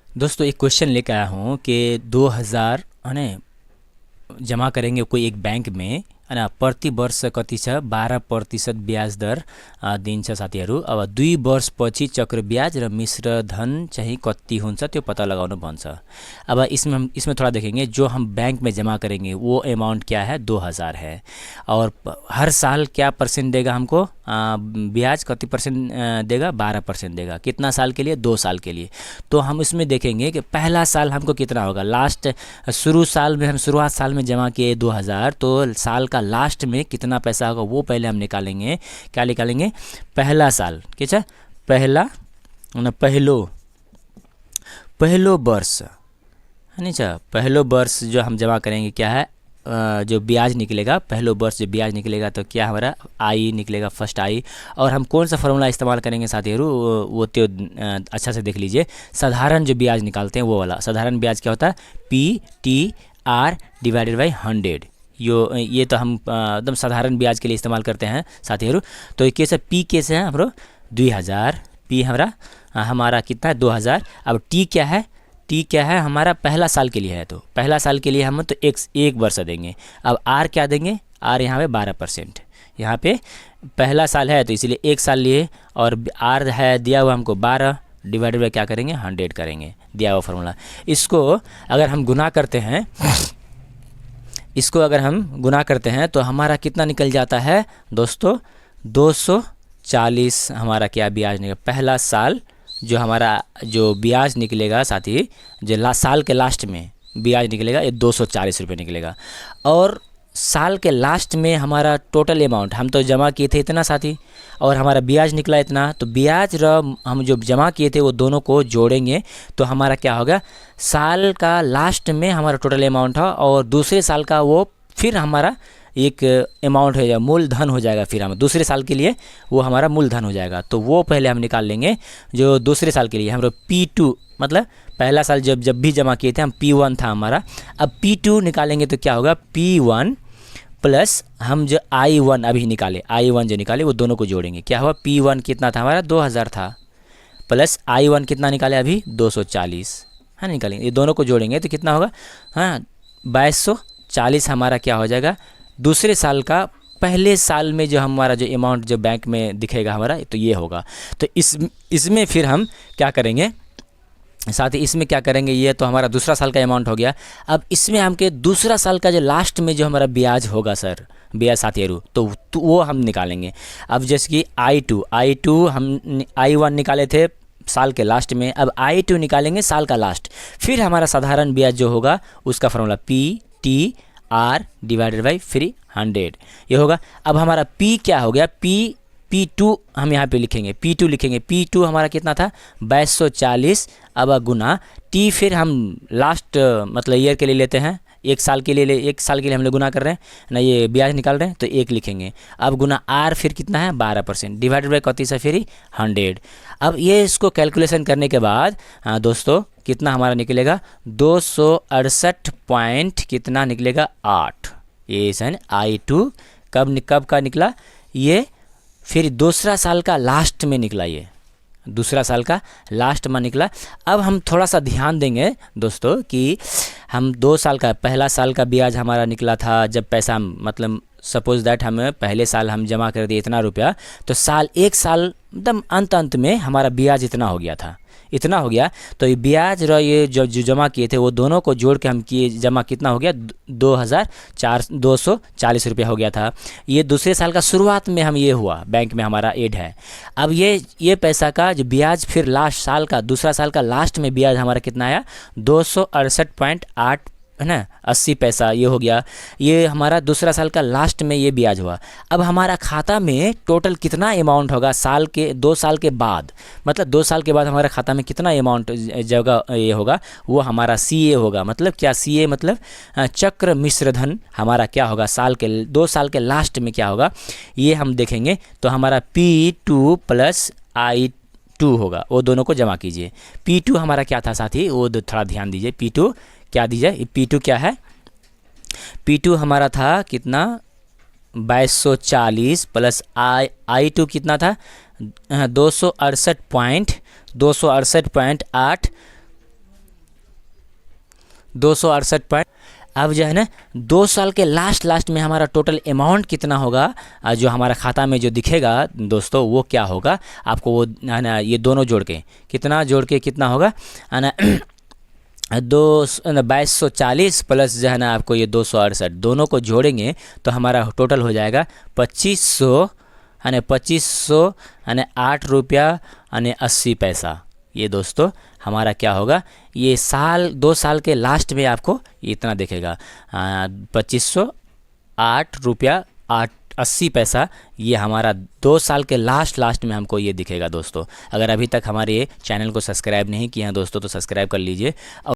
दोस्तों एक क्वेश्चन लेकर आया हूँ कि 2000 है ना जमा करेंगे कोही एक बैंक में है ना, प्रति वर्ष कति छ 12% ब्याज दर दिन्छ साथीहरू। अब 2 वर्षपछि चक्रब्याज र मिश्र धन चाहिँ कति हुन्छ त्यो पता लगाउनु भन्छ। अब इसमें थोड़ा देखेंगे, जो हम बैंक में जमा करेंगे वो अमाउंट क्या है, 2000 है। और हर साल क्या परसेंट देगा हमको, ब्याज कति परसेंट देगा, 12% देगा। कितना साल के लिए, 2 साल के लिए। तो हम इसमें देखेंगे कि पहला साल हमको कितना होगा, लास्ट शुरुआत साल में जमा किए 2000, तो साल का लास्ट में कितना पैसा होगा वो पहले हम निकालेंगे। क्या निकालेंगे, पहला साल के छ पहला न पहलो वर्ष है नहीं छ, पहलो वर्ष जो हम जमा करेंगे क्या है, जो ब्याज निकलेगा, पहलो वर्ष जो ब्याज निकलेगा तो क्या हमारा आई निकलेगा, फर्स्ट आई। और हम कौन सा फॉर्मूला इस्तेमाल करेंगे साथीहरू, वो तो अच्छा से देख लीजिए। साधारण जो ब्याज निकालते हैं वो वाला साधारण ब्याज क्या होता है, PTR डिवाइडेड बाई 100। ये तो हम एकदम साधारण ब्याज के लिए इस्तेमाल करते हैं साथीहरू। तो ये कैसे पी कैसे है हाम्रो 2000, पी हमारा कितना है 2000। अब टी क्या है, टी क्या है हमारा पहला साल के लिए है, तो पहला साल के लिए हम तो एक वर्ष देंगे। अब आर क्या देंगे, आर यहाँ पे 12%, यहाँ पे पहला साल है तो इसलिए एक साल लिए, और आर है दिया हुआ हमको 12 डिवाइडेड बाई क्या करेंगे 100 करेंगे, दिया हुआ फार्मूला। इसको अगर हम गुना करते हैं, इसको अगर हम गुना करते हैं तो हमारा कितना निकल जाता है दोस्तों, 240 हमारा क्या ब्याज निकलेगा। पहला साल जो हमारा जो ब्याज निकलेगा साथी, जो साल के लास्ट में ब्याज निकलेगा ये 240 रुपये निकलेगा। और साल के लास्ट में हमारा टोटल अमाउंट हम तो जमा किए थे इतना साथी, और हमारा ब्याज निकला इतना, तो ब्याज हम जो जमा किए थे वो दोनों को जोड़ेंगे तो हमारा क्या होगा, साल का लास्ट में हमारा टोटल अमाउंट है, और दूसरे साल का वो फिर हमारा एक अमाउंट हो जाएगा, मूलधन हो जाएगा। फिर हम दूसरे साल के लिए वो हमारा मूलधन हो जाएगा, तो वो पहले हम निकाल लेंगे। जो दूसरे साल के लिए हमारा P2, मतलब पहला साल जब भी जमा किए थे हम P1 था हमारा। अब P2 निकालेंगे तो क्या होगा, P1 प्लस हम जो I1 अभी निकाले, I1 जो निकाले वो दोनों को जोड़ेंगे। क्या हुआ, P1 कितना था हमारा 2000 था, प्लस I1 कितना निकाले अभी 240 है, निकालेंगे ये दोनों को जोड़ेंगे तो कितना होगा, हाँ 2240 हमारा क्या हो जाएगा। दूसरे साल का पहले साल में जो हमारा जो अमाउंट जो बैंक में दिखेगा हमारा, तो ये होगा। तो इसमें फिर हम क्या करेंगे साथ ही, इसमें क्या करेंगे, ये तो हमारा दूसरा साल का अमाउंट हो गया। अब इसमें हमके दूसरा साल का जो लास्ट में जो हमारा ब्याज होगा सर, ब्याज साथीहरू, तो वो हम निकालेंगे। अब जैसे कि I2 हम I1 निकाले थे साल के लास्ट में, अब I2 निकालेंगे साल का लास्ट। फिर हमारा साधारण ब्याज जो होगा उसका फॉर्मूला PTR डिवाइडेड बाई 300 ये होगा। अब हमारा P क्या हो गया, P2 हम यहाँ पे लिखेंगे, P2 हमारा कितना था 2240। अब गुना T, फिर हम लास्ट मतलब ईयर के लिए लेते हैं, एक साल के लिए हम लोग गुना कर रहे हैं ना, ये ब्याज निकाल रहे हैं तो एक लिखेंगे। अब गुना R फिर कितना है 12% डिवाइडेड बाई कति से फिर 100। अब ये इसको कैलकुलेशन करने के बाद दोस्तों कितना हमारा निकलेगा, 268 पॉइंट कितना निकलेगा 8। ये है I2 कब का निकला, ये फिर दूसरा साल का लास्ट में निकला, ये दूसरा साल का लास्ट में निकला। अब हम थोड़ा सा ध्यान देंगे दोस्तों कि हम 2 साल का, पहला साल का ब्याज हमारा निकला था जब पैसा मतलब सपोज दैट हम पहले साल हम जमा कर दिए इतना रुपया, तो एक साल एकदम अंत में हमारा ब्याज इतना हो गया। तो ये ब्याज और ये जो जमा किए थे वो दोनों को जोड़ के हम किए, जमा कितना हो गया 240 रुपया हो गया था। ये दूसरे साल का शुरुआत में हम ये हुआ, बैंक में हमारा ऐड है। अब ये पैसा का जो ब्याज फिर लास्ट साल का, दूसरा साल का लास्ट में ब्याज हमारा कितना आया 268.8 है ना, 80 पैसा ये हो गया। ये हमारा दूसरा साल का लास्ट में ये ब्याज हुआ। अब हमारा खाता में टोटल कितना अमाउंट होगा 2 साल के बाद, मतलब 2 साल के बाद हमारे खाता में कितना अमाउंट जगह ये होगा, वो हमारा CA होगा। मतलब क्या, CA मतलब चक्र मिश्र धन हमारा क्या होगा, 2 साल के लास्ट में क्या होगा ये हम देखेंगे। तो हमारा P2 प्लस I2 होगा, वो दोनों को जमा कीजिए। P2 हमारा क्या था साथी, वो थोड़ा ध्यान दीजिए। P2 क्या दीजिए, P2 क्या है, P2 हमारा था कितना 2240 प्लस I2 कितना था 268.8 268 पॉइंट। अब जो है ना 2 साल के लास्ट में हमारा टोटल अमाउंट कितना होगा, जो हमारा खाता में जो दिखेगा दोस्तों वो क्या होगा आपको वो है ना, ये दोनों जोड़ के कितना होगा है ना 2240 प्लस जो है ना आपको ये 268 दोनों को जोड़ेंगे तो हमारा टोटल हो जाएगा 2500 है ना 2500 है ना 8 रुपया है ना 80 पैसा। ये दोस्तों हमारा क्या होगा, ये 2 साल के लास्ट में आपको इतना दिखेगा 2508 रुपया 80 पैसा। ये हमारा 2 साल के लास्ट में हमको ये दिखेगा दोस्तों। अगर अभी तक हमारे चैनल को सब्सक्राइब नहीं किए हैं दोस्तों तो सब्सक्राइब कर लीजिए।